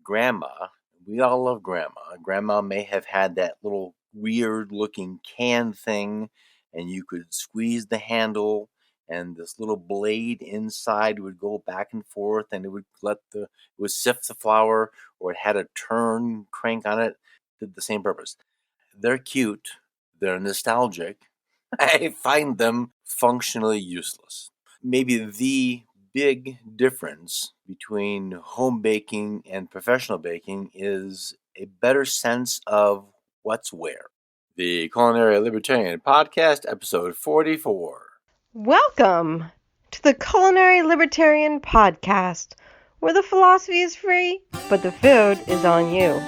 grandma. We all love grandma. Grandma may have had that little weird looking can thing, and you could squeeze the handle, and this little blade inside would go back and forth, and it would sift the flour, or it had a turn crank on it. Did the same purpose. They're cute. They're nostalgic. I find them functionally useless. Maybe the big difference between home baking and professional baking is a better sense of what's where. The Culinary Libertarian Podcast, episode 44. Welcome to the Culinary Libertarian Podcast, where the philosophy is free, but the food is on you.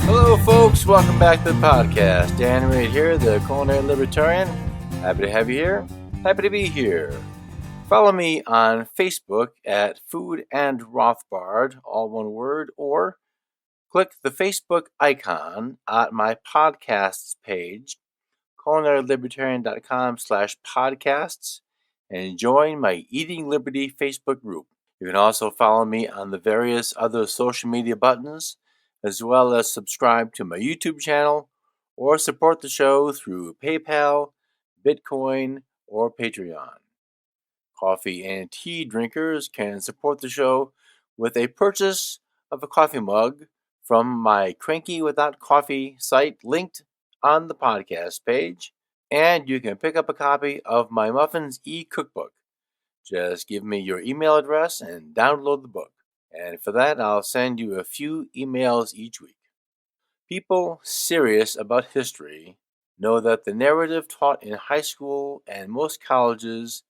Hello, folks. Welcome back to the podcast. Dan Reed here, the Culinary Libertarian. Happy to have you here. Happy to be here. Follow me on Facebook at Food and Rothbard, all one word, or click the Facebook icon at my podcasts page, culinarylibertarian.com/podcasts, and join my Eating Liberty Facebook group. You can also follow me on the various other social media buttons, as well as subscribe to my YouTube channel or support the show through PayPal, Bitcoin, or Patreon. Coffee and tea drinkers can support the show with a purchase of a coffee mug from my Cranky Without Coffee site linked on the podcast page, and you can pick up a copy of my Muffins e-cookbook. Just give me your email address and download the book. And for that, I'll send you a few emails each week. People serious about history know that the narrative taught in high school and most colleges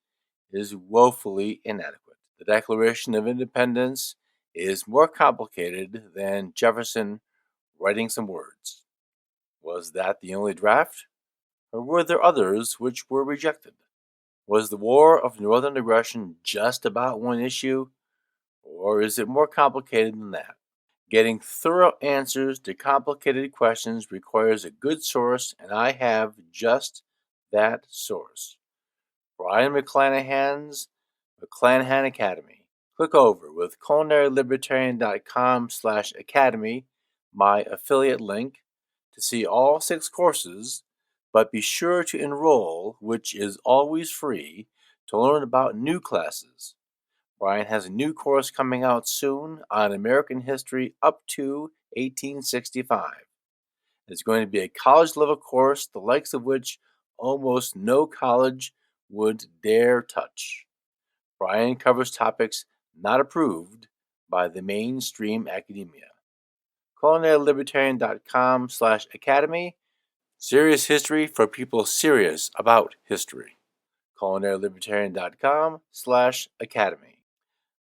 is woefully inadequate. The Declaration of Independence is more complicated than Jefferson writing some words. Was that the only draft? Or were there others which were rejected? Was the War of Northern Aggression just about one issue? Or is it more complicated than that? Getting thorough answers to complicated questions requires a good source, and I have just that source. Brian McClanahan's McClanahan Academy. Click over with culinarylibertarian.com/academy, my affiliate link, to see all 6 courses, but be sure to enroll, which is always free, to learn about new classes. Brian has a new course coming out soon on American history up to 1865. It's going to be a college-level course, the likes of which almost no college would dare touch. Brian covers topics not approved by the mainstream academia. culinarylibertarian.com/academy. Serious history for people serious about history. culinarylibertarian.com/academy.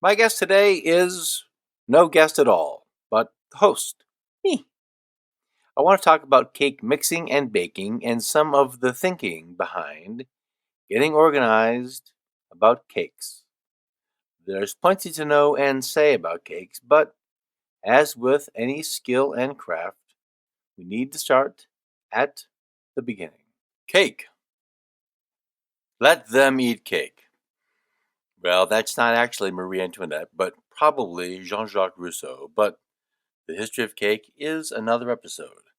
My guest today is no guest at all, but the host, me. I want to talk about cake mixing and baking and some of the thinking behind getting organized about cakes. There's plenty to know and say about cakes, but as with any skill and craft, we need to start at the beginning. Cake. Let them eat cake. Well, that's not actually Marie Antoinette, but probably Jean-Jacques Rousseau, but the history of cake is another episode.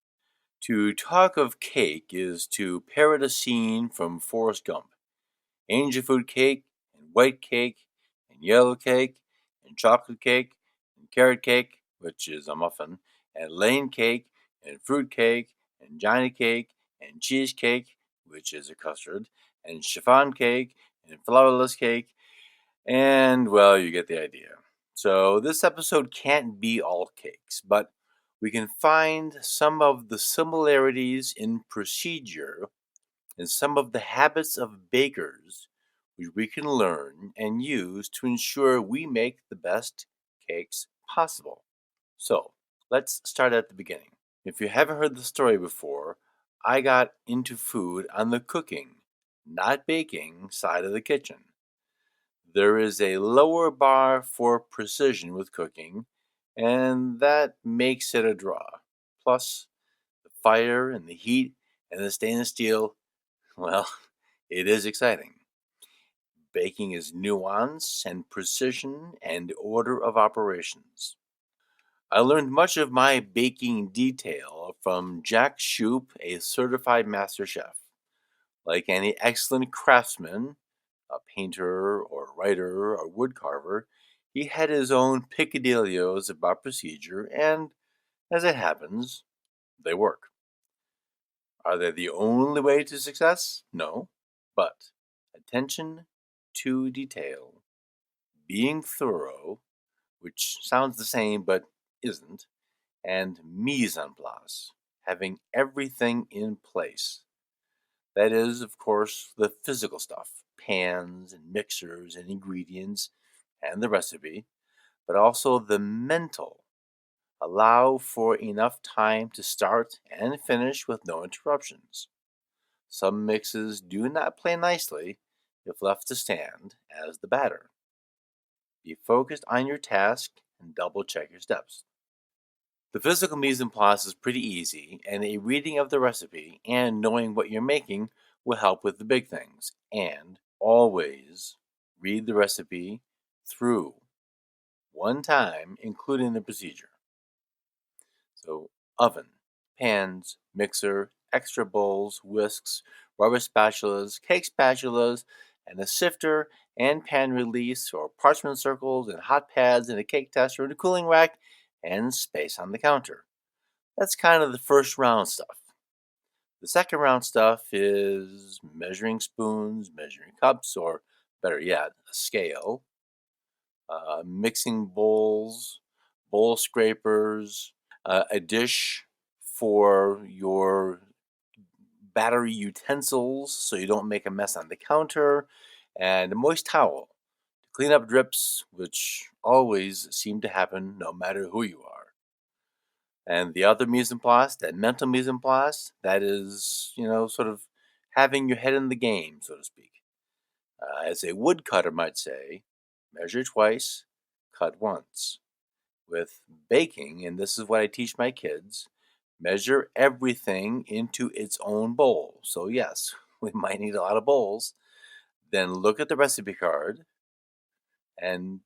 To talk of cake is to parrot a scene from Forrest Gump. Angel food cake, and white cake, and yellow cake, and chocolate cake, and carrot cake, which is a muffin, and Lane cake, and fruit cake, and Johnny cake, and cheesecake, which is a custard, and chiffon cake, and flourless cake, and, well, you get the idea. So this episode can't be all cakes, but we can find some of the similarities in procedure and some of the habits of bakers which we can learn and use to ensure we make the best cakes possible. So let's start at the beginning. If you haven't heard the story before, I got into food on the cooking, not baking, side of the kitchen. There is a lower bar for precision with cooking, and that makes it a draw. Plus, the fire and the heat and the stainless steel, well, it is exciting. Baking is nuance and precision and order of operations. I learned much of my baking detail from Jack Shoup, a certified master chef. Like any excellent craftsman, a painter or writer or woodcarver, he had his own peccadilloes about procedure, and as it happens, they work. Are they the only way to success? No. But attention to detail, being thorough, which sounds the same but isn't, and mise en place, having everything in place. That is, of course, the physical stuff, pans and mixers and ingredients and the recipe, but also the mental. Allow for enough time to start and finish with no interruptions. Some mixes do not play nicely if left to stand as the batter. Be focused on your task and double check your steps. The physical mise en place is pretty easy, and a reading of the recipe and knowing what you're making will help with the big things. And always read the recipe through one time, including the procedure. So, oven, pans, mixer, extra bowls, whisks, rubber spatulas, cake spatulas, and a sifter and pan release or parchment circles and hot pads and a cake tester and a cooling rack and space on the counter. That's kind of the first round stuff. The second round stuff is measuring spoons, measuring cups, or better yet, a scale, mixing bowls, bowl scrapers, a dish for your battery utensils so you don't make a mess on the counter, and a moist towel to clean up drips, which always seem to happen no matter who you are. And the other mise en place, that mental mise en place, that is, sort of having your head in the game, so to speak. As a woodcutter might say, measure twice, cut once. With baking, and this is what I teach my kids, measure everything into its own bowl. So, yes, we might need a lot of bowls. Then look at the recipe card and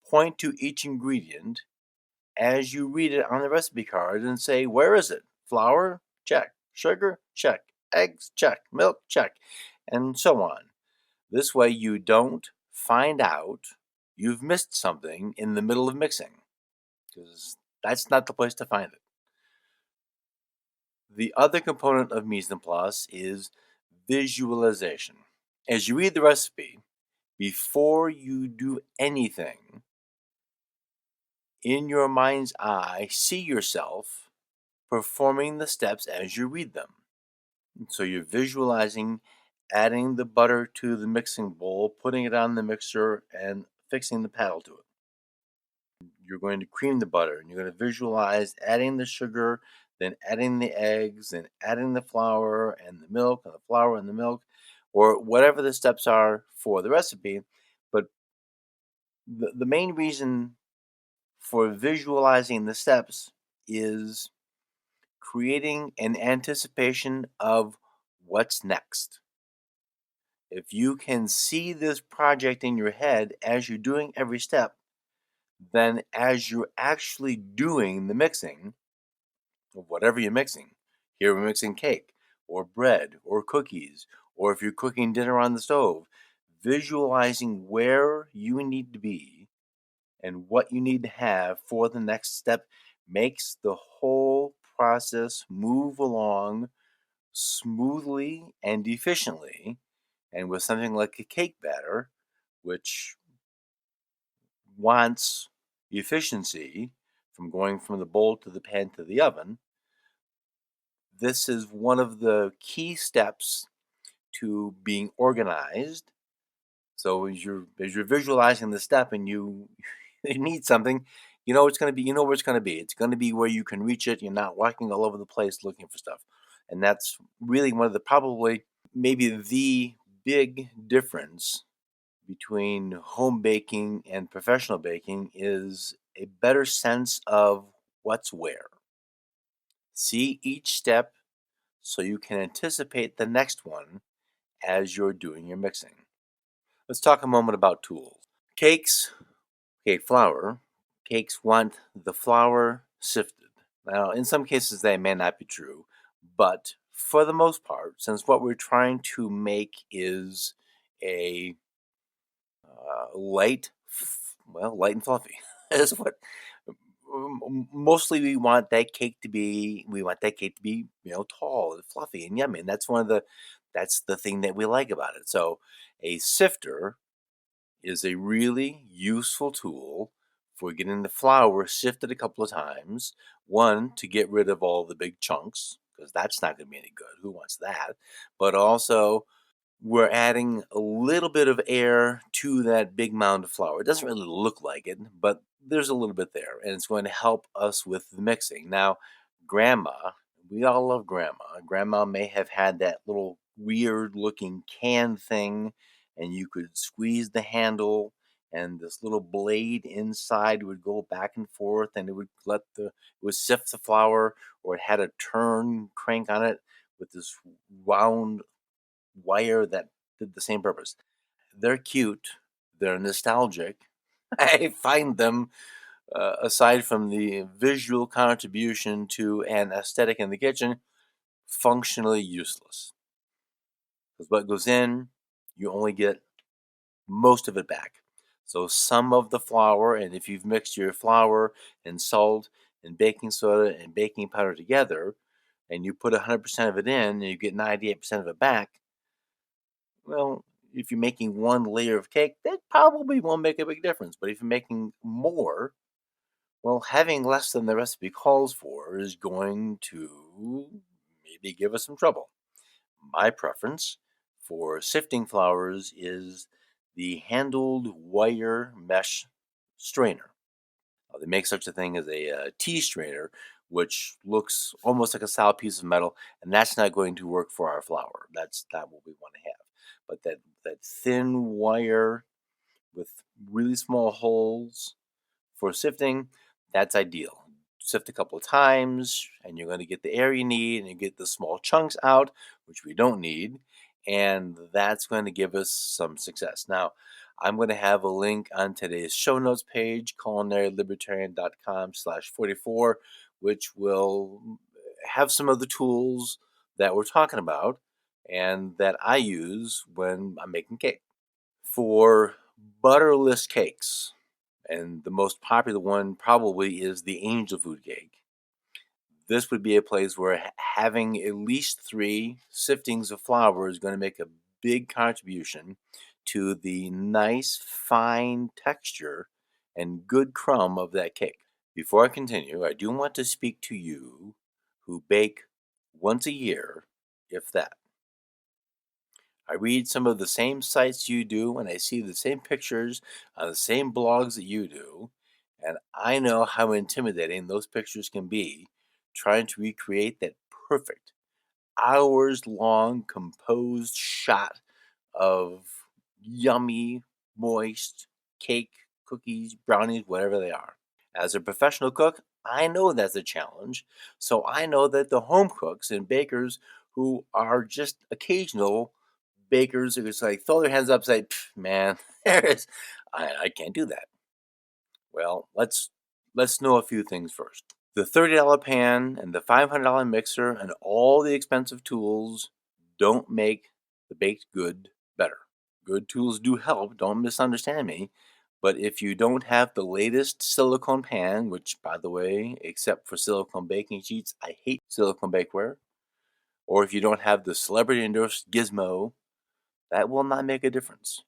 point to each ingredient as you read it on the recipe card and say, where is it? Flour? Check. Sugar? Check. Eggs? Check. Milk? Check. And so on. This way you don't find out you've missed something in the middle of mixing, because that's not the place to find it. The other component of mise en place is visualization. As you read the recipe, before you do anything, in your mind's eye, see yourself performing the steps as you read them. So you're visualizing adding the butter to the mixing bowl, putting it on the mixer, and fixing the paddle to it. You're going to cream the butter, and you're going to visualize adding the sugar, then adding the eggs, and adding the flour and the milk, and the flour and the milk, or whatever the steps are for the recipe. But the main reason for visualizing the steps is creating an anticipation of what's next. If you can see this project in your head as you're doing every step, then as you're actually doing the mixing of whatever you're mixing, here we're mixing cake or bread or cookies, or if you're cooking dinner on the stove, visualizing where you need to be and what you need to have for the next step makes the whole process move along smoothly and efficiently. And with something like a cake batter, which wants efficiency from going from the bowl to the pan to the oven, this is one of the key steps to being organized. So as you're visualizing the step and you you need something, you know it's going to be, you know where it's going to be. It's going to be where you can reach it. You're not walking all over the place looking for stuff. And that's really one of the, probably maybe the big difference between home baking and professional baking is a better sense of what's where. See each step so you can anticipate the next one as you're doing your mixing. Let's talk a moment about tools. Cake flour, cakes want the flour sifted. Now, in some cases, that may not be true, but for the most part, since what we're trying to make is a light and fluffy, is what mostly we want that cake to be. We want that cake to be, tall and fluffy and yummy, and that's the thing that we like about it. So, a sifter is a really useful tool for getting the flour sifted a couple of times. One, to get rid of all the big chunks, because that's not going to be any good. Who wants that? But also, we're adding a little bit of air to that big mound of flour. It doesn't really look like it, but there's a little bit there, and it's going to help us with the mixing. Now, Grandma, we all love Grandma. Grandma may have had that little weird looking can thing, and you could squeeze the handle, and this little blade inside would go back and forth, and it would sift the flour, or it had a turn crank on it with this wound wire that did the same purpose. They're cute. They're nostalgic. I find them, aside from the visual contribution to an aesthetic in the kitchen, functionally useless. Because what goes in, you only get most of it back. So some of the flour, and if you've mixed your flour and salt and baking soda and baking powder together, and you put 100% of it in, and you get 98% of it back, well, if you're making one layer of cake, that probably won't make a big difference. But if you're making more, well, having less than the recipe calls for is going to maybe give us some trouble. My preference for sifting flours is the handled wire mesh strainer. They make such a thing as a tea strainer, which looks almost like a solid piece of metal, and that's not going to work for our flour. That's not what we want to have. But that thin wire with really small holes for sifting, that's ideal. Sift a couple of times, and you're going to get the air you need, and you get the small chunks out, which we don't need, and that's going to give us some success. Now, I'm going to have a link on today's show notes page, culinarylibertarian.com/44, which will have some of the tools that we're talking about and that I use when I'm making cake. For butterless cakes, and the most popular one probably is the angel food cake. This would be a place where having at least 3 siftings of flour is going to make a big contribution to the nice, fine texture and good crumb of that cake. Before I continue, I do want to speak to you who bake once a year, if that. I read some of the same sites you do, and I see the same pictures on the same blogs that you do, and I know how intimidating those pictures can be trying to recreate that perfect, hours long composed shot of yummy, moist cake, cookies, brownies, whatever they are. As a professional cook, I know that's a challenge, so I know that the home cooks and bakers who are just occasional bakers who just like throw their hands up and say, man, I can't do that. Well, let's know a few things first. The $30 pan and the $500 mixer and all the expensive tools don't make the baked good better. Good tools do help, don't misunderstand me. But if you don't have the latest silicone pan, which, by the way, except for silicone baking sheets, I hate silicone bakeware, or if you don't have the celebrity endorsed gizmo, that will not make a difference.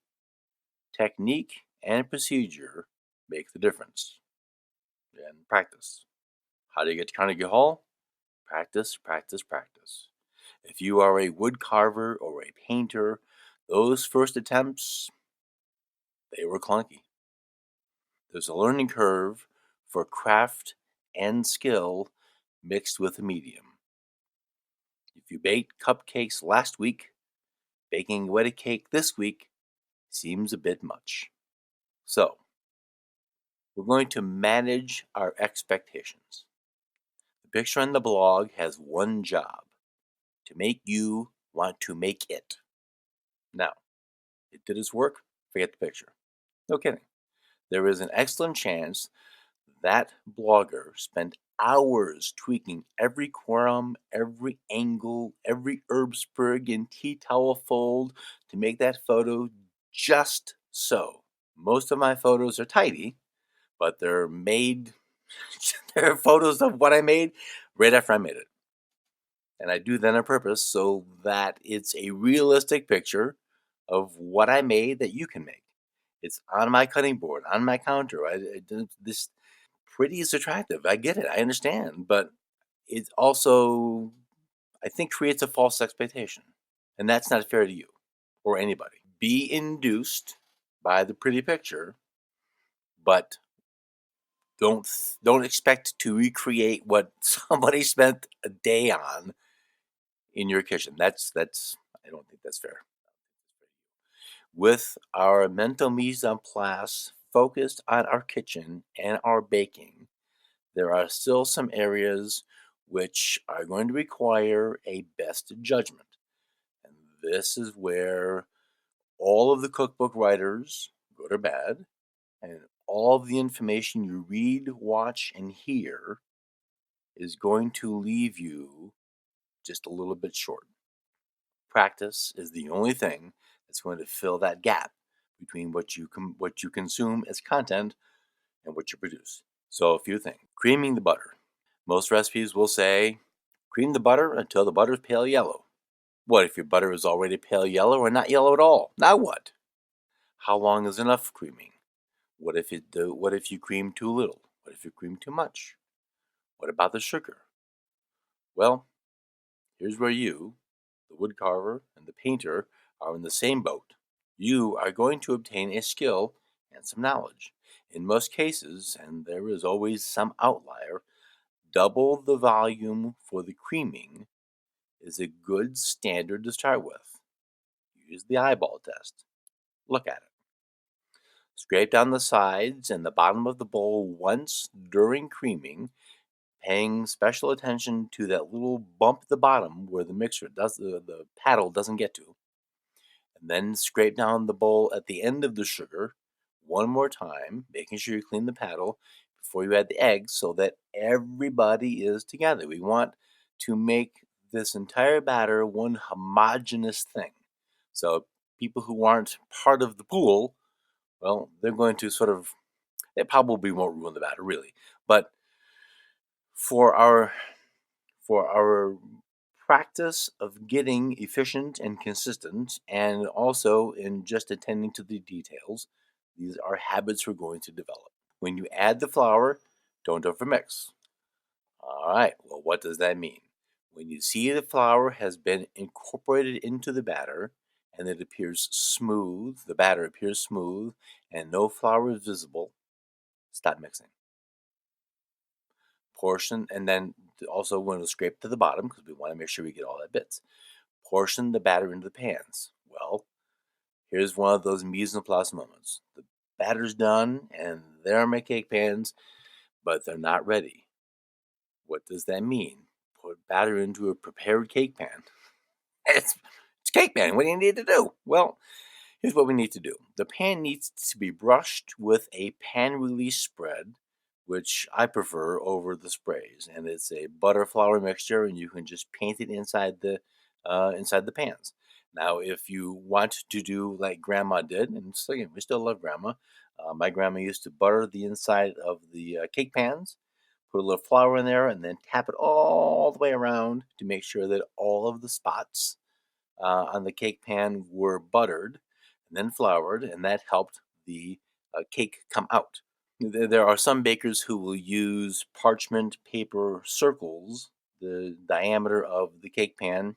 Technique and procedure make the difference. And practice. How do you get to Carnegie Hall? Practice, practice, practice. If you are a wood carver or a painter, those first attempts, they were clunky. There's a learning curve for craft and skill mixed with a medium. If you baked cupcakes last week, baking a wedding cake this week seems a bit much. So, we're going to manage our expectations. The picture on the blog has one job: to make you want to make it. Now, it did its work. forget the picture. No kidding. There is an excellent chance that blogger spent hours tweaking every crumb, every angle, every herb sprig and tea towel fold to make that photo just so. Most of my photos are tidy, but they're made, they're photos of what I made right after I made it. And I do that on purpose so that it's a realistic picture of what I made that you can make. It's on my cutting board, on my counter. This pretty is attractive. I get it. I understand. But it also, I think, creates a false expectation. And that's not fair to you or anybody. Be induced by the pretty picture, but don't expect to recreate what somebody spent a day on in your kitchen. That's I don't think that's fair. With our mental mise en place focused on our kitchen and our baking, there are still some areas which are going to require a best judgment. And this is where all of the cookbook writers, good or bad, and all of the information you read, watch, and hear is going to leave you just a little bit short. Practice is the only thing that's going to fill that gap between what you consume as content and what you produce. So a few things. Creaming the butter. Most recipes will say, cream the butter until the butter is pale yellow. What if your butter is already pale yellow or not yellow at all? Now what? How long is enough creaming? What if you cream too little? What if you cream too much? What about the sugar? Well, here's where you, the woodcarver and the painter, are in the same boat. You are going to obtain a skill and some knowledge. In most cases, and there is always some outlier, double the volume for the creaming is a good standard to start with. Use the eyeball test. Look at it. Scrape down the sides and the bottom of the bowl once during creaming, paying special attention to that little bump at the bottom where the paddle doesn't get to. And then scrape down the bowl at the end of the sugar one more time, making sure you clean the paddle before you add the eggs so that everybody is together. We want to make this entire batter one homogeneous thing. So people who aren't part of the pool, well, they probably won't ruin the batter really. But for our practice of getting efficient and consistent, and also in just attending to the details, these are habits we're going to develop. When you add the flour, don't overmix. All right, well, what does that mean? When you see the flour has been incorporated into the batter and it appears smooth, the batter appears smooth, and no flour is visible, stop mixing. Portion, and then also when it's scrape to the bottom because we want to make sure we get all that bits. Portion the batter into the pans. Well, here's one of those mise en place moments. The batter's done, and there are my cake pans, but they're not ready. What does that mean? Put batter into a prepared cake pan. It's cake pan. What do you need to do? Well, here's what we need to do. The pan needs to be brushed with a pan release spread, which I prefer over the sprays, and it's a butter flour mixture, and you can just paint it inside the pans. Now, if you want to do like Grandma did, and so again, we still love Grandma. My grandma used to butter the inside of the cake pans, put a little flour in there, and then tap it all the way around to make sure that all of the spots on the cake pan were buttered and then floured, and that helped the cake come out. There are some bakers who will use parchment paper circles, the diameter of the cake pan,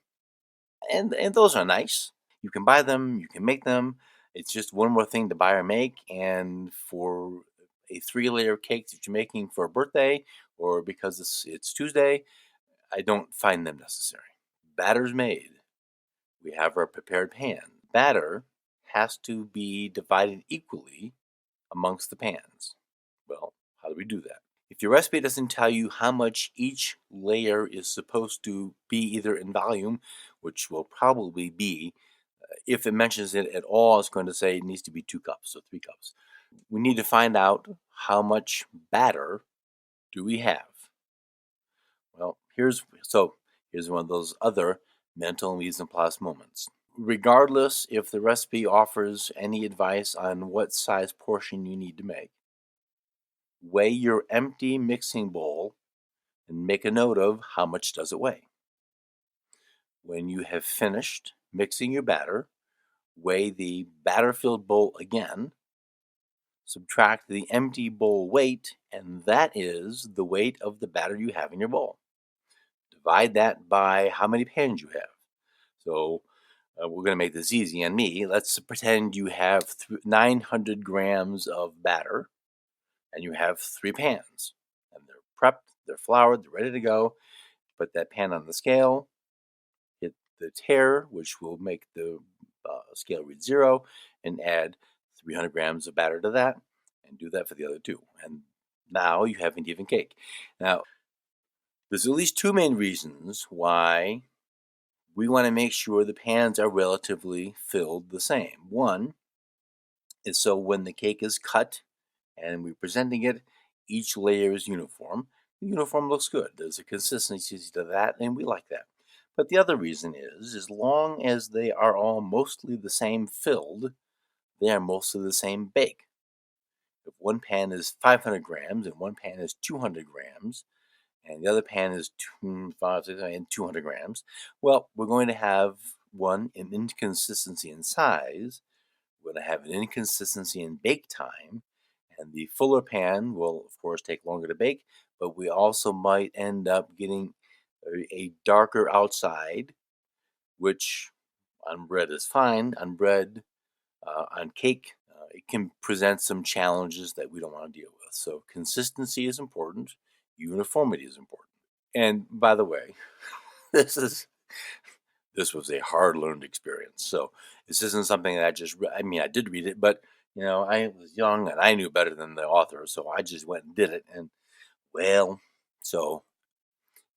and those are nice. You can buy them, you can make them. It's just one more thing to buy or make, and for a 3-layer cake that you're making for a birthday or because it's Tuesday, I don't find them necessary. Batter's made. We have our prepared pan. Batter has to be divided equally amongst the pans. Well, how do we do that? If your recipe doesn't tell you how much each layer is supposed to be either in volume, which will probably be If it mentions it at all, it's going to say it needs to be 2 cups or 3 cups. We need to find out how much batter do we have. Well, here's one of those other mental mise en place moments. Regardless if the recipe offers any advice on what size portion you need to make, weigh your empty mixing bowl and make a note of how much does it weigh. When you have finished mixing your batter, weigh the batter-filled bowl again, subtract the empty bowl weight, and that is the weight of the batter you have in your bowl. Divide that by how many pans you have. So we're going to make this easy on me. Let's pretend you have 900 grams of batter and you have 3 pans. And they're prepped, they're floured, they're ready to go. Put that pan on the scale, hit the tare, which will make the scale read 0, and add 300 grams of batter to that, and do that for the other 2. And now you have an even cake. Now, there's at least 2 main reasons why we want to make sure the pans are relatively filled the same. One is so when the cake is cut and we're presenting it, each layer is uniform. The uniform looks good. There's a consistency to that, and we like that. But the other reason is, as long as they are all mostly the same filled, they are mostly the same bake. If one pan is 500 grams and one pan is 200 grams, and the other pan is 200 grams, well, we're going to have an inconsistency in size. We're going to have an inconsistency in bake time, and the fuller pan will, of course, take longer to bake, but we also might end up getting a darker outside, which on bread is fine. On bread, on cake, it can present some challenges that we don't want to deal with. So consistency is important. Uniformity is important. And by the way, this was a hard-learned experience. So this isn't something that I did read it, but I was young and I knew better than the author, so I just went and did it. And so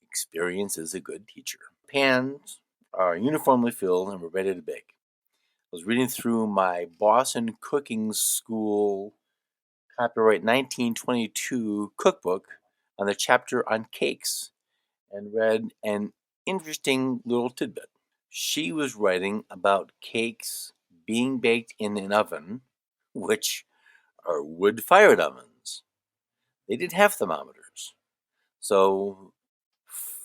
experience is a good teacher. Pans are uniformly filled and we're ready to bake. I was reading through my Boston Cooking School copyright 1922 cookbook on the chapter on cakes and read an interesting little tidbit. She was writing about cakes being baked in an oven, which are wood-fired ovens. They didn't have thermometers. So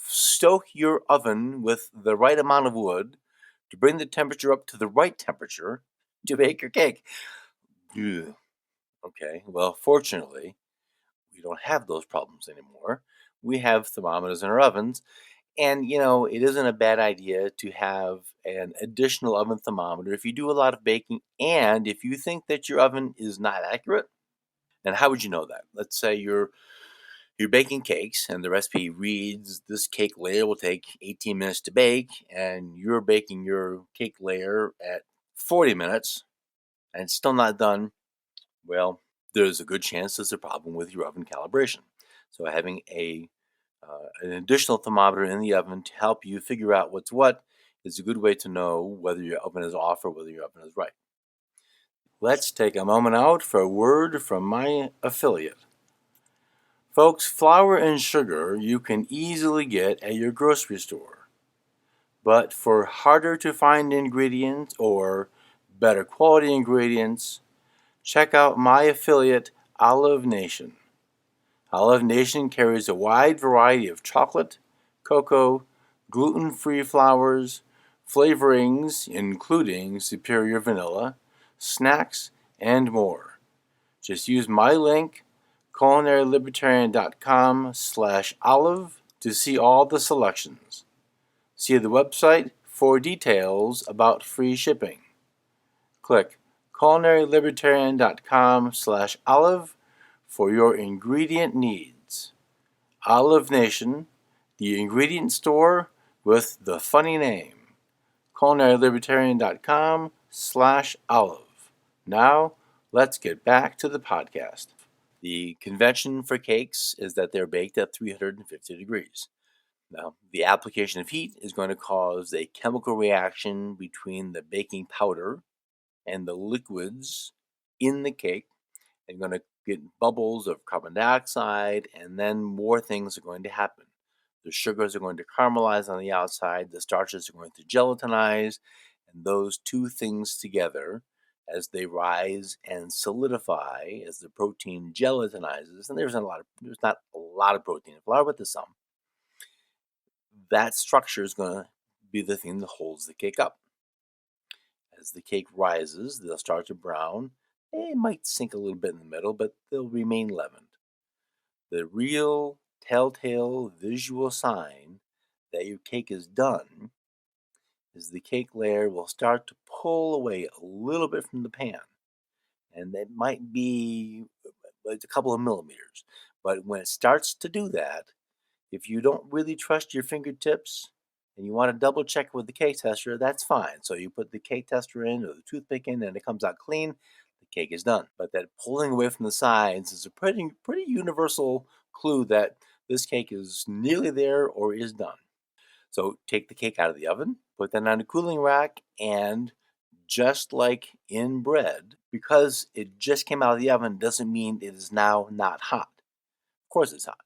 stoke your oven with the right amount of wood to bring the temperature up to the right temperature to bake your cake. Ugh. Okay, well, fortunately, we don't have those problems anymore. We have thermometers in our ovens. And, it isn't a bad idea to have an additional oven thermometer if you do a lot of baking and if you think that your oven is not accurate. And how would you know that? Let's say you're baking cakes and the recipe reads this cake layer will take 18 minutes to bake and you're baking your cake layer at 40 minutes and it's still not done. Well, there's a good chance there's a problem with your oven calibration. So having an additional thermometer in the oven to help you figure out what's what is a good way to know whether your oven is off or whether your oven is right. Let's take a moment out for a word from my affiliate. Folks, flour and sugar you can easily get at your grocery store. But for harder to find ingredients or better quality ingredients, check out my affiliate, Olive Nation. Olive Nation carries a wide variety of chocolate, cocoa, gluten-free flours, flavorings including superior vanilla, snacks, and more. Just use my link, culinarylibertarian.com/olive to see all the selections. See the website for details about free shipping. Click culinarylibertarian.com/olive for your ingredient needs. Olive Nation, the ingredient store with the funny name. culinarylibertarian.com/olive. Now, let's get back to the podcast. The convention for cakes is that they're baked at 350 degrees. Now, the application of heat is going to cause a chemical reaction between the baking powder and the liquids in the cake. You're going to get bubbles of carbon dioxide, and then more things are going to happen. The sugars are going to caramelize on the outside, the starches are going to gelatinize, and those two things together, as they rise and solidify, as the protein gelatinizes, and there's not a lot of protein in flour, but there's some. That structure is going to be the thing that holds the cake up. As the cake rises, they'll start to brown. They might sink a little bit in the middle, but they'll remain leavened. The real telltale visual sign that your cake is done is the cake layer will start to pull away a little bit from the pan. And it might be a couple of millimeters. But when it starts to do that, if you don't really trust your fingertips and you want to double check with the cake tester, that's fine. So you put the cake tester in or the toothpick in and it comes out clean, the cake is done. But that pulling away from the sides is a pretty universal clue that this cake is nearly there or is done. So take the cake out of the oven, put that on a cooling rack, and just like in bread, because it just came out of the oven doesn't mean it is now not hot. Of course it's hot.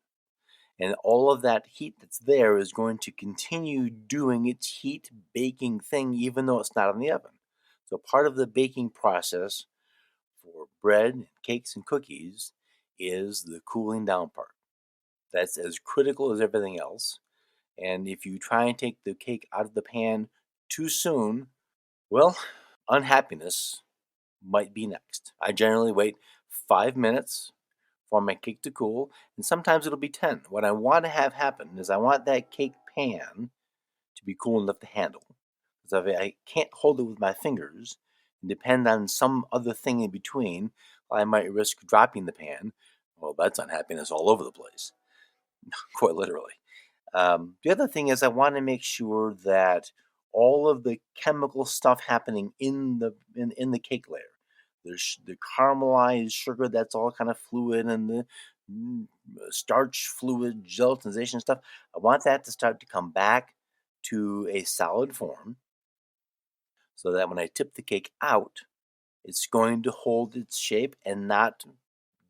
And all of that heat that's there is going to continue doing its heat baking thing even though it's not in the oven. So part of the baking process for bread, cakes, and cookies is the cooling down part. That's as critical as everything else. And if you try and take the cake out of the pan too soon, well, unhappiness might be next. I generally wait 5 minutes for my cake to cool, and sometimes it'll be 10. What I want to have happen is I want that cake pan to be cool enough to handle. Because if I can't hold it with my fingers and depend on some other thing in between, I might risk dropping the pan. Well, that's unhappiness all over the place, quite literally. The other thing is I want to make sure that all of the chemical stuff happening in the cake layer, the caramelized sugar that's all kind of fluid and the starch fluid gelatinization stuff, I want that to start to come back to a solid form so that when I tip the cake out, it's going to hold its shape and not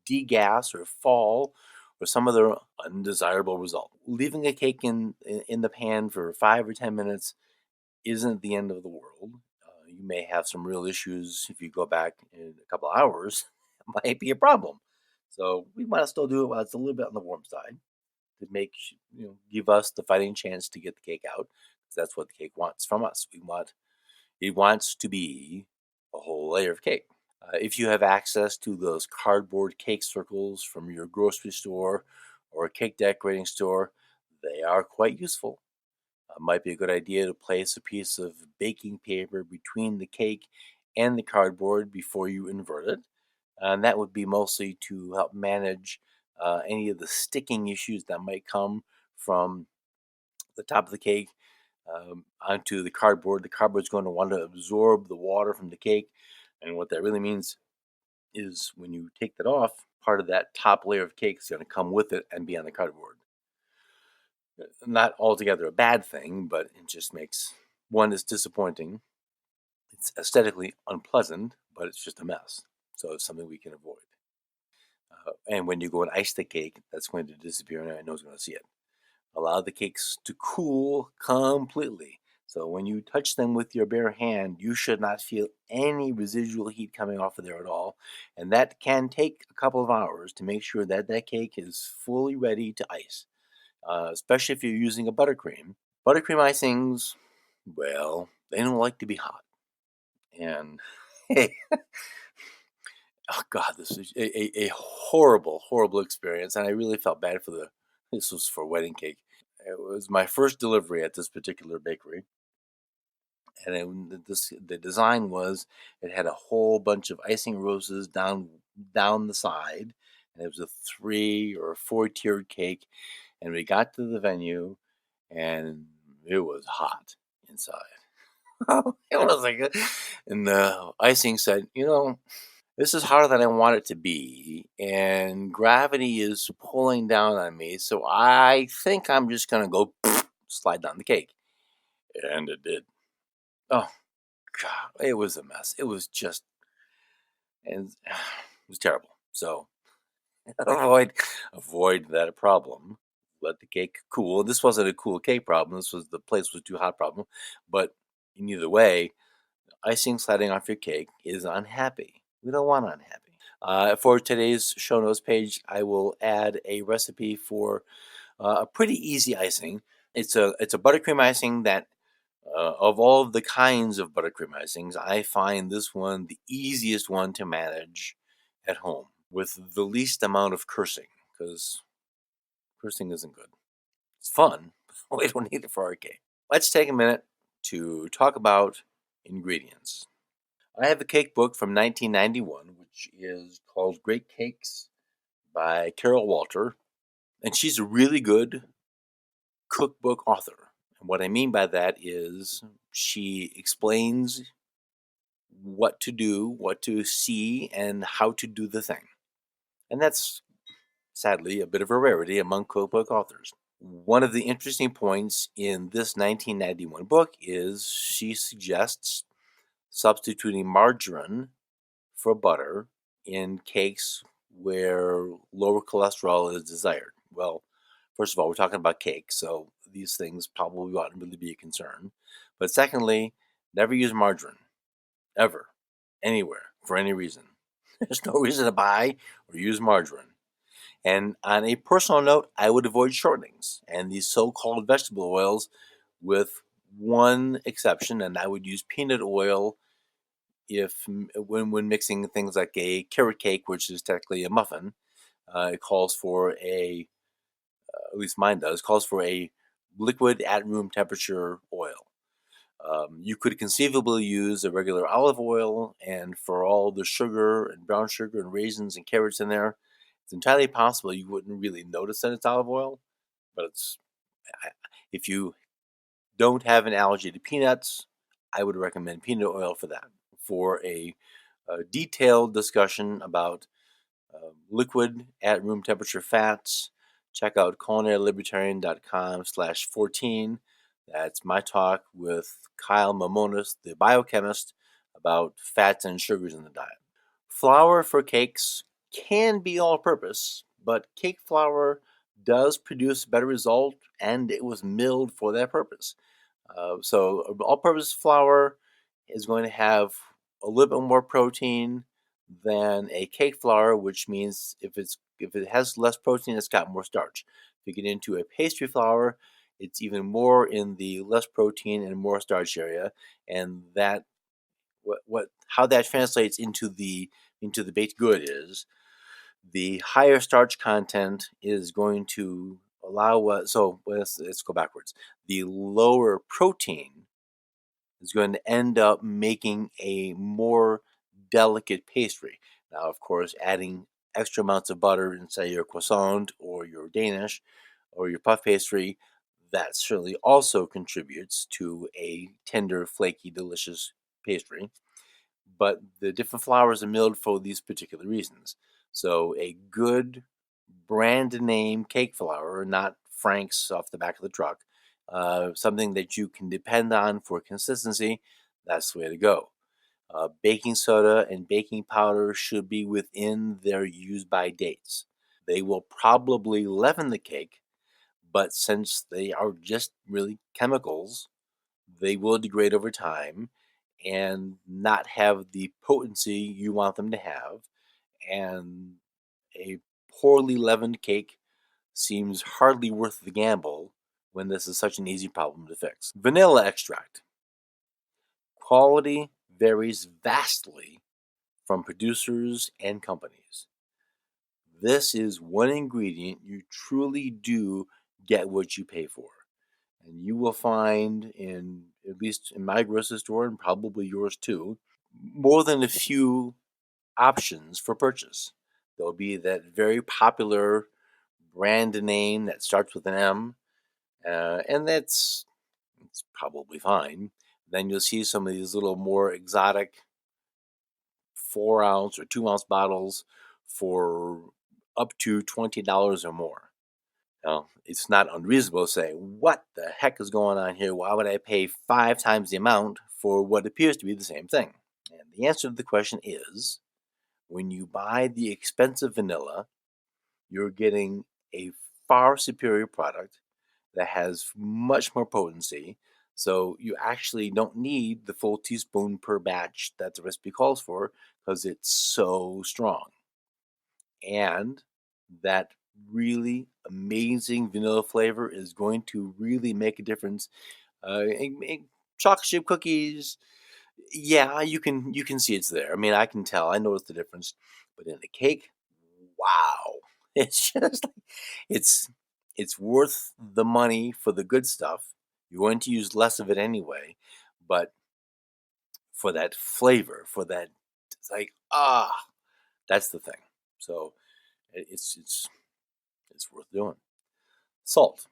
degas or fall or some other undesirable result. Leaving a cake in the pan for 5 or 10 minutes isn't the end of the world. You may have some real issues if you go back in a couple hours. It might be a problem. So we want to still do it while it's a little bit on the warm side to give us the fighting chance to get the cake out, because that's what the cake wants from us. It wants to be a whole layer of cake. If you have access to those cardboard cake circles from your grocery store or a cake decorating store, they are quite useful. Might be a good idea to place a piece of baking paper between the cake and the cardboard before you invert it. And that would be mostly to help manage any of the sticking issues that might come from the top of the cake onto the cardboard. The cardboard is going to want to absorb the water from the cake. And what that really means is when you take that off, part of that top layer of cake is going to come with it and be on the cardboard. Not altogether a bad thing, but it just makes one is disappointing. It's aesthetically unpleasant, but it's just a mess. So it's something we can avoid. And when you go and ice the cake, that's going to disappear and no one's going to see it. Allow the cakes to cool completely. So when you touch them with your bare hand, you should not feel any residual heat coming off of there at all. And that can take a couple of hours to make sure that that cake is fully ready to ice, especially if you're using a buttercream. Buttercream icings, well, they don't like to be hot. And hey, oh God, this is a horrible, horrible experience. And I really felt bad this was for wedding cake. It was my first delivery at this particular bakery. And the design was it had a whole bunch of icing roses down the side, and it was a 3 or 4 tiered cake. And we got to the venue, and it was hot inside. It was like, and the icing said, this is harder than I want it to be, and gravity is pulling down on me, so I think I'm just gonna go. slide down the cake. And it did. Oh, God, it was a mess. It was just, and it was terrible. So avoid that problem. Let the cake cool. This wasn't a cool cake problem. This was the place was too hot problem. But in either way, icing sliding off your cake is unhappy. We don't want unhappy. For today's show notes page, I will add a recipe for a pretty easy icing. It's a buttercream icing that of all of the kinds of buttercream icings, I find this one the easiest one to manage at home with the least amount of cursing, because cursing isn't good. It's fun. We don't need it for our cake. Let's take a minute to talk about ingredients. I have a cake book from 1991, which is called Great Cakes by Carol Walter, and she's a really good cookbook author. And what I mean by that is she explains what to do, what to see, and how to do the thing. And that's sadly a bit of a rarity among cookbook authors. One of the interesting points in this 1991 book is she suggests substituting margarine for butter in cakes where lower cholesterol is desired. Well, first of all, we're talking about cake, so these things probably oughtn't really be a concern. But secondly, never use margarine, ever, anywhere, for any reason. There's no reason to buy or use margarine. And on a personal note, I would avoid shortenings and these so-called vegetable oils, with one exception, and I would use peanut oil if when mixing things like a carrot cake, which is technically a muffin. It calls for at least mine does, calls for a liquid at room temperature oil. You could conceivably use a regular olive oil, and for all the sugar and brown sugar and raisins and carrots in there, it's entirely possible you wouldn't really notice that it's olive oil. But if you don't have an allergy to peanuts, I would recommend peanut oil for that. For a detailed discussion about liquid at room temperature fats, check out culinarylibertarian.com/14. That's my talk with Kyle Mamonis, the biochemist, about fats and sugars in the diet. Flour for cakes can be all purpose, but cake flour does produce a better result, and it was milled for that purpose. So all-purpose flour is going to have a little bit more protein than a cake flour, which means if it has less protein, it's got more starch. If you get into a pastry flour, it's even more in the less protein and more starch area, and that what how that translates into the baked good is the higher starch content is going to allow let's go backwards. The lower protein is going to end up making a more delicate pastry. Now, of course, adding extra amounts of butter in, say, your croissant or your Danish or your puff pastry, that certainly also contributes to a tender, flaky, delicious pastry. But the different flours are milled for these particular reasons. So a good brand name cake flour, not Frank's off the back of the truck, something that you can depend on for consistency, that's the way to go. Baking soda and baking powder should be within their use by dates. They will probably leaven the cake, but since they are just really chemicals, they will degrade over time and not have the potency you want them to have. And a poorly leavened cake seems hardly worth the gamble when this is such an easy problem to fix. Vanilla extract. Quality varies vastly from producers and companies. This is one ingredient you truly do get what you pay for. And you will find, at least in my grocery store and probably yours too, more than a few options for purchase. There'll be that very popular brand name that starts with an M, and it's probably fine. Then you'll see some of these little more exotic 4 ounce or 2 ounce bottles for up to $20 or more. Now, it's not unreasonable to say, what the heck is going on here? Why would I pay 5 times the amount for what appears to be the same thing? And the answer to the question is, when you buy the expensive vanilla, you're getting a far superior product that has much more potency. So you actually don't need the full teaspoon per batch that the recipe calls for because it's so strong. And that really amazing vanilla flavor is going to really make a difference. In chocolate chip cookies, yeah, you can see it's there. I mean, I can tell. I notice the difference. But in the cake, wow. It's just like it's it's worth the money for the good stuff. You're going to use less of it anyway, but for that flavor, for that, it's like, that's the thing. So it's worth doing. Salt.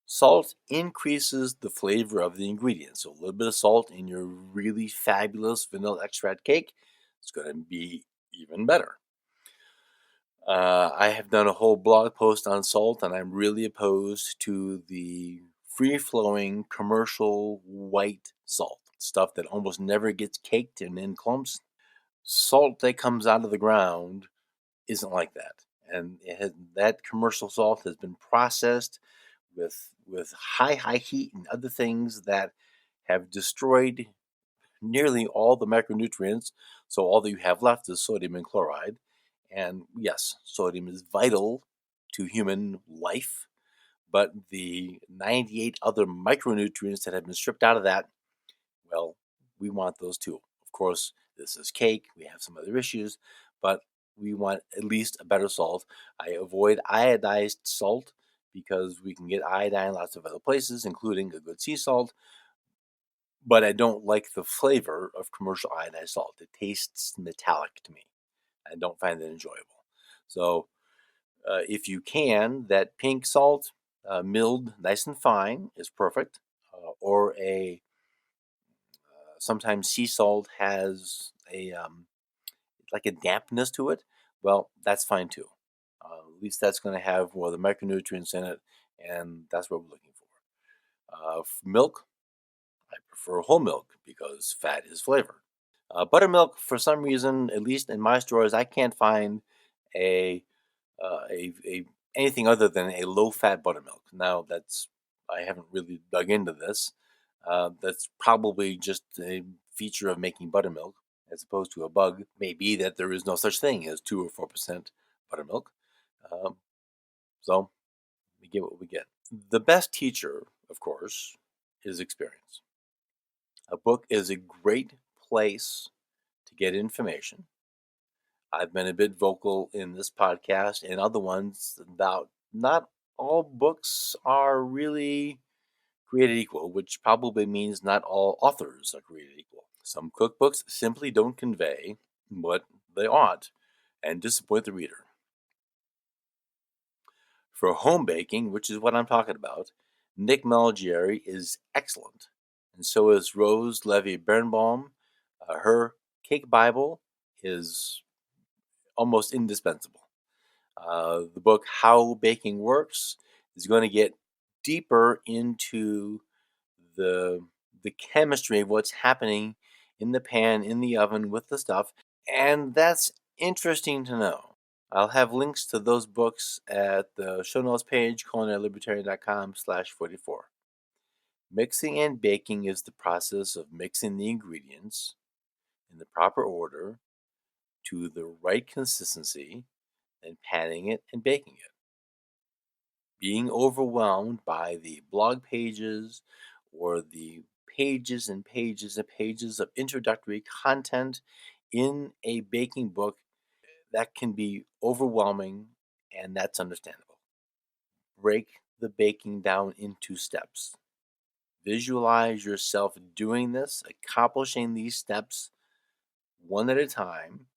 Salt increases the flavor of the ingredients. So a little bit of salt in your really fabulous vanilla extract cake is going to be even better. I have done a whole blog post on salt, and I'm really opposed to the free-flowing commercial white salt, stuff that almost never gets caked and in clumps. Salt that comes out of the ground isn't like that, and that commercial salt has been processed with high heat and other things that have destroyed nearly all the macronutrients. So all that you have left is sodium and chloride. And yes, sodium is vital to human life, but the 98 other micronutrients that have been stripped out of that, well, we want those too. Of course, this is cake. We have some other issues, but we want at least a better salt. I avoid iodized salt because we can get iodine lots of other places, including a good sea salt. But I don't like the flavor of commercial iodized salt. It tastes metallic to me. I don't find it enjoyable. So, if you can, that pink salt, milled nice and fine, is perfect. Or a sometimes sea salt has a like a dampness to it. Well, that's fine too. At least that's going to have more of the micronutrients in it, and that's what we're looking for. Milk, I prefer whole milk because fat is flavor. Buttermilk, for some reason, at least in my stores, I can't find a a anything other than a low-fat buttermilk. Now, that's I haven't really dug into this. That's probably just a feature of making buttermilk as opposed to a bug. Maybe that there is no such thing as 2 or 4% buttermilk. Um, so we get what we get. The best teacher, of course, is experience. A book is a great place to get information. I've been a bit vocal in this podcast and other ones about not all books are really created equal, which probably means not all authors are created equal. Some cookbooks simply don't convey what they ought and disappoint the reader. For home baking, which is what I'm talking about, Nick Malgieri is excellent, and so is Rose Levy Birnbaum. Her Cake Bible is almost indispensable. The book How Baking Works is going to get deeper into the the chemistry of what's happening in the pan, in the oven with the stuff, and that's interesting to know. I'll have links to those books at the show notes page, culinarilibertarian.com/44. Mixing and baking is the process of mixing the ingredients in the proper order to the right consistency, and panning it and baking it. Being overwhelmed by the blog pages or the pages and pages and pages of introductory content in a baking book, that can be overwhelming, and that's understandable. Break the baking down into steps. Visualize yourself doing this, accomplishing these steps one at a time,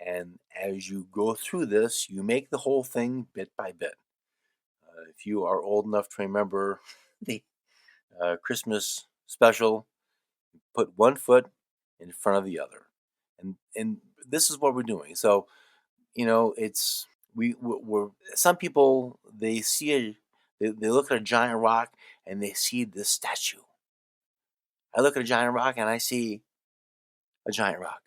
and as you go through this, you make the whole thing bit by bit. If you are old enough to remember the Christmas special, put one foot in front of the other, and this is what we're doing. So it's we're some people they look at a giant rock and they see this statue. I look at a giant rock and I see a giant rock.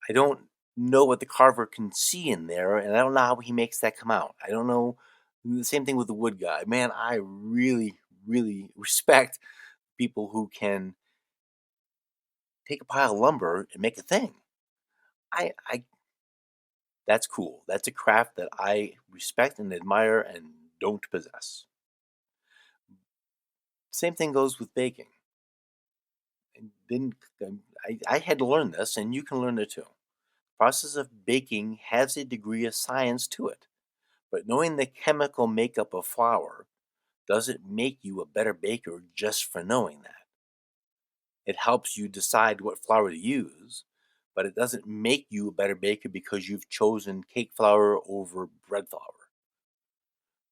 I don't know what the carver can see in there, and I don't know how he makes that come out. I don't know. The same thing with the wood guy. Man, I really, really respect people who can take a pile of lumber and make a thing. I that's cool. That's a craft that I respect and admire and don't possess. Same thing goes with baking. And then I had to learn this, and you can learn it too. The process of baking has a degree of science to it, but knowing the chemical makeup of flour doesn't make you a better baker just for knowing that. It helps you decide what flour to use, but it doesn't make you a better baker because you've chosen cake flour over bread flour.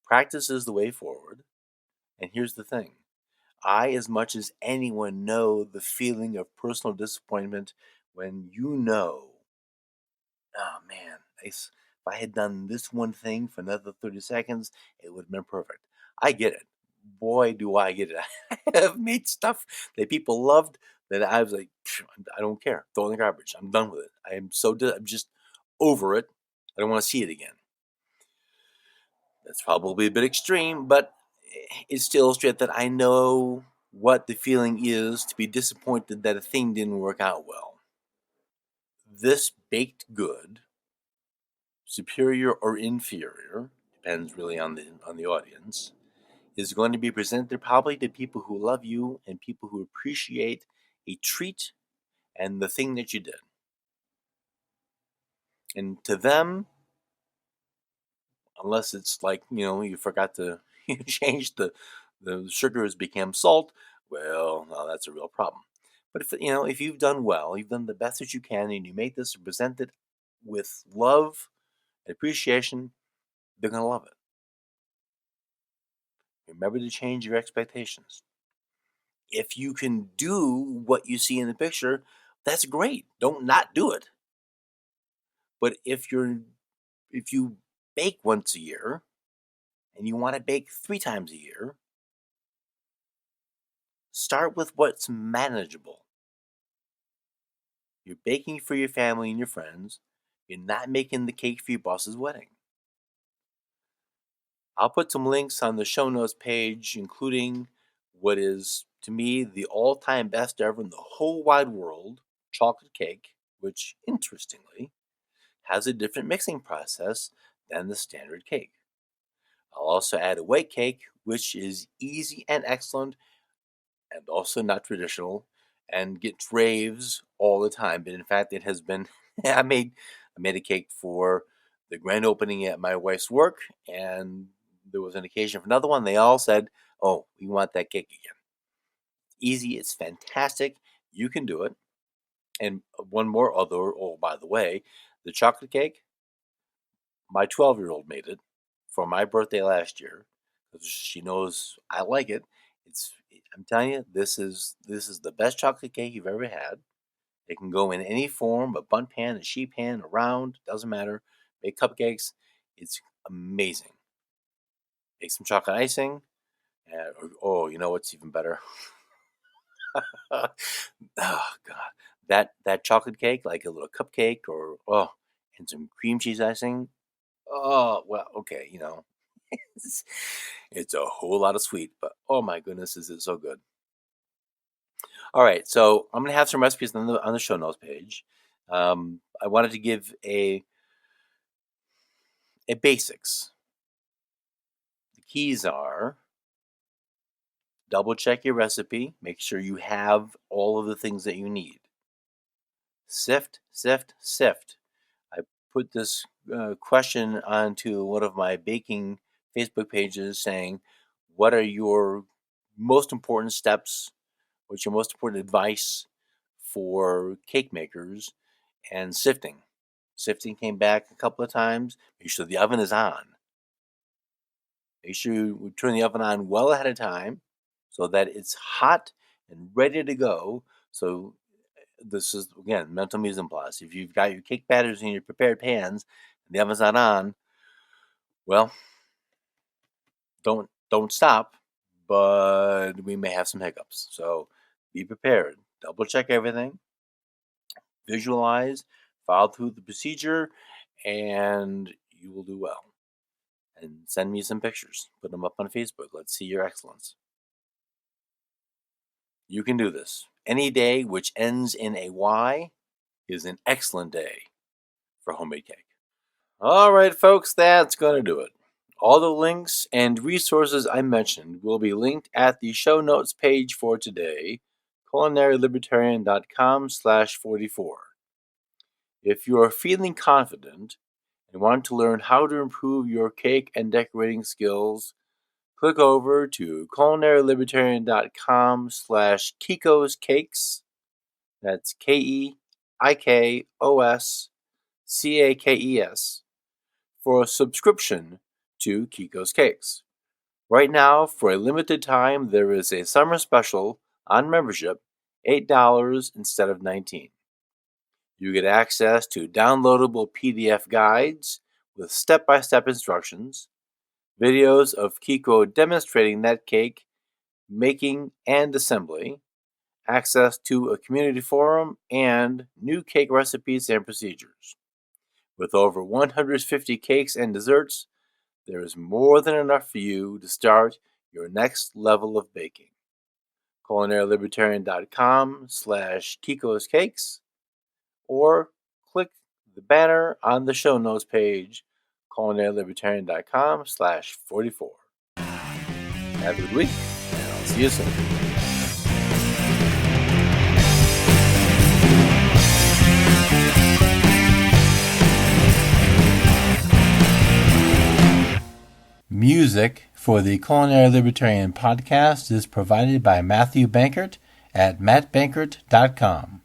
Practice is the way forward, and here's the thing. I, as much as anyone, know the feeling of personal disappointment when you know, oh man, if I had done this one thing for another 30 seconds, it would have been perfect. I get it. Boy, do I get it. I have made stuff that people loved that I was like, I don't care. Throw it in the garbage. I'm done with it. I'm just over it. I don't want to see it again. That's probably a bit extreme, but it still illustrates that I know what the feeling is to be disappointed that a thing didn't work out well. This baked good, superior or inferior, depends really on the audience, is going to be presented probably to people who love you and people who appreciate a treat and the thing that you did. And to them, unless it's like, you forgot to change the sugar has become salt, well, no, that's a real problem. But if you've done well, you've done the best that you can, and you make this and present it with love and appreciation, they're going to love it. Remember to change your expectations. If you can do what you see in the picture, that's great. Don't not do it. But if you bake once a year and you want to bake 3 times a year, start with what's manageable. You're baking for your family and your friends. You're not making the cake for your boss's wedding. I'll put some links on the show notes page, including what is, to me, the all-time best ever in the whole wide world, chocolate cake, which, interestingly, has a different mixing process than the standard cake. I'll also add a white cake, which is easy and excellent, and also not traditional, and gets raves all the time. But in fact, it has been. I made a cake for the grand opening at my wife's work, and there was an occasion for another one. They all said, "Oh, we want that cake again." Easy, it's fantastic. You can do it. And one more other. Oh, by the way, the chocolate cake. My 12-year-old made it for my birthday last year because she knows I like it. It's I'm telling you, this is the best chocolate cake you've ever had. It can go in any form, a bundt pan, a sheet pan, a round, doesn't matter. Make cupcakes. It's amazing. Make some chocolate icing. Oh, you know what's even better? Oh God, that chocolate cake, like a little cupcake, or and some cream cheese icing. Oh well, okay, it's, it's a whole lot of sweet, but oh my goodness, is it so good? All right, so I'm gonna have some recipes on the show notes page. I wanted to give a basics. The keys are double check your recipe, make sure you have all of the things that you need. Sift, sift, sift. I put this question onto one of my baking Facebook pages saying, what are your most important steps? What's your most important advice for cake makers and sifting? Sifting came back a couple of times. Make sure the oven is on. Make sure you turn the oven on well ahead of time so that it's hot and ready to go. So This is, again, mental mise en place. If you've got your cake batters in your prepared pans and the oven's not on, well, don't stop, but we may have some hiccups. So be prepared. Double check everything, visualize, follow through the procedure, and you will do well. And send me some pictures. Put them up on Facebook. Let's see your excellence. You can do this. Any day which ends in a Y is an excellent day for homemade cake. All right, folks, that's going to do it. All the links and resources I mentioned will be linked at the show notes page for today, culinarylibertarian.com/44. If you are feeling confident and want to learn how to improve your cake and decorating skills, click over to culinarylibertarian.com/Kiko's Cakes. That's KEIKOSCAKES for a subscription to Kiko's Cakes. Right now, for a limited time, there is a summer special on membership, $8 instead of $19. You get access to downloadable PDF guides with step-by-step instructions, videos of Kiko demonstrating that cake, making and assembly, access to a community forum, and new cake recipes and procedures. With over 150 cakes and desserts, there is more than enough for you to start your next level of baking. culinarylibertarian.com/Kiko's Cakes, or click the banner on the show notes page, culinarylibertarian.com/44. Have a good week, and I'll see you soon. Music for the Culinary Libertarian podcast is provided by Matthew Bankert at mattbankert.com.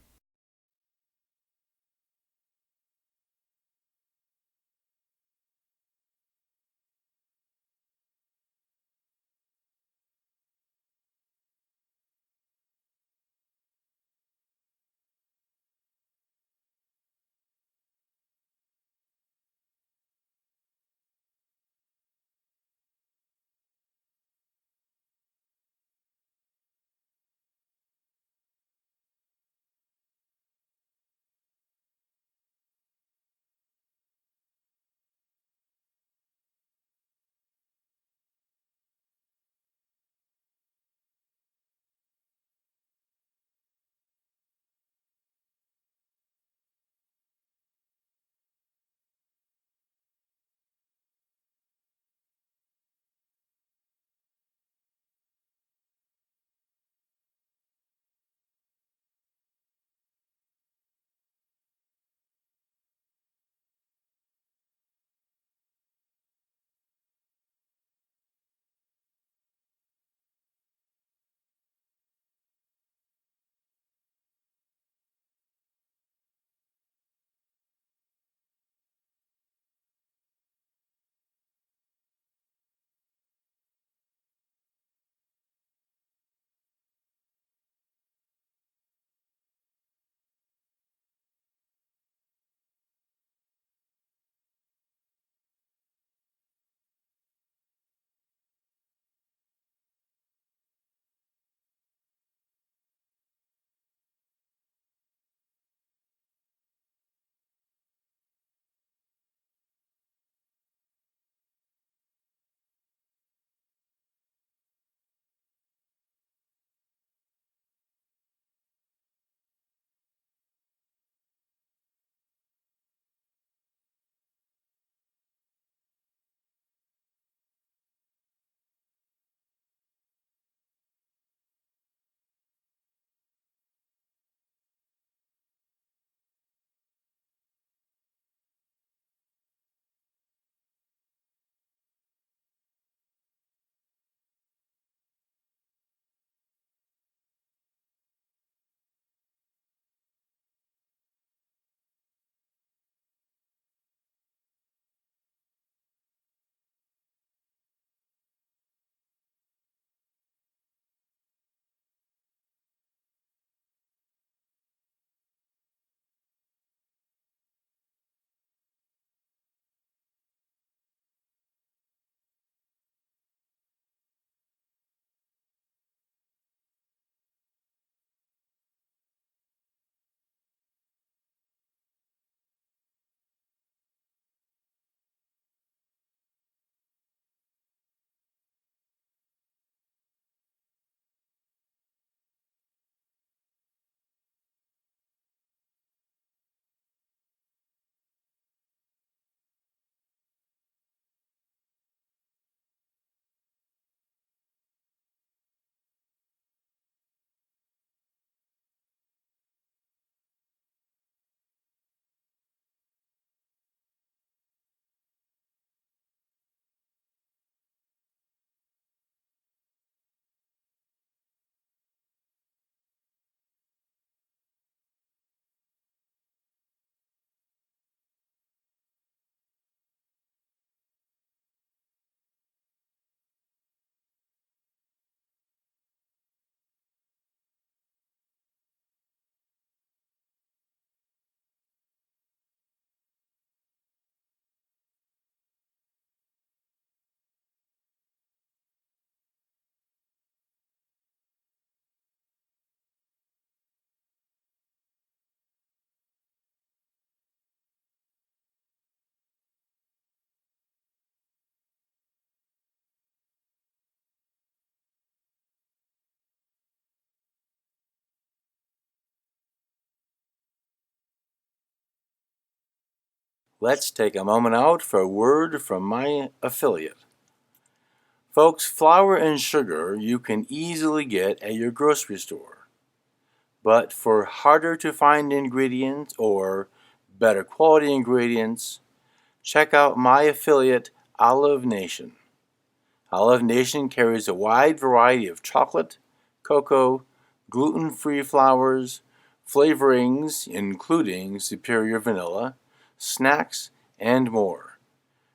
Let's take a moment out for a word from my affiliate. Folks, flour and sugar you can easily get at your grocery store. But for harder to find ingredients or better quality ingredients, check out my affiliate, Olive Nation. Olive Nation carries a wide variety of chocolate, cocoa, gluten-free flours, flavorings including superior vanilla, snacks, and more.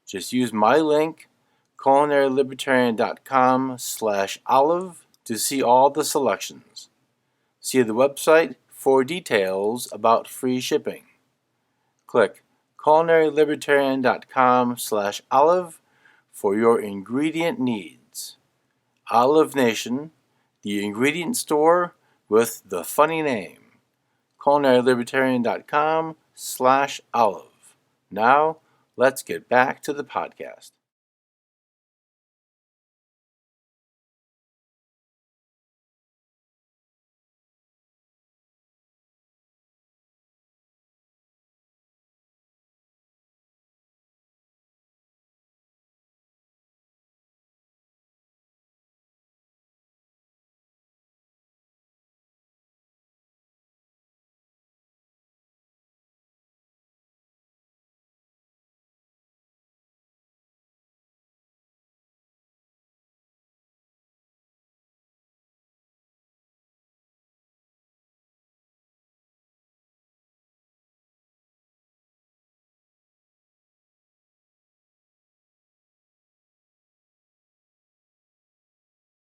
Just use my link, culinarylibertarian.com/olive, to see all the selections. See the website for details about free shipping. Click culinarylibertarian.com/olive for your ingredient needs. Olive Nation, the ingredient store with the funny name. culinarylibertarian.com/olive. Now, let's get back to the podcast.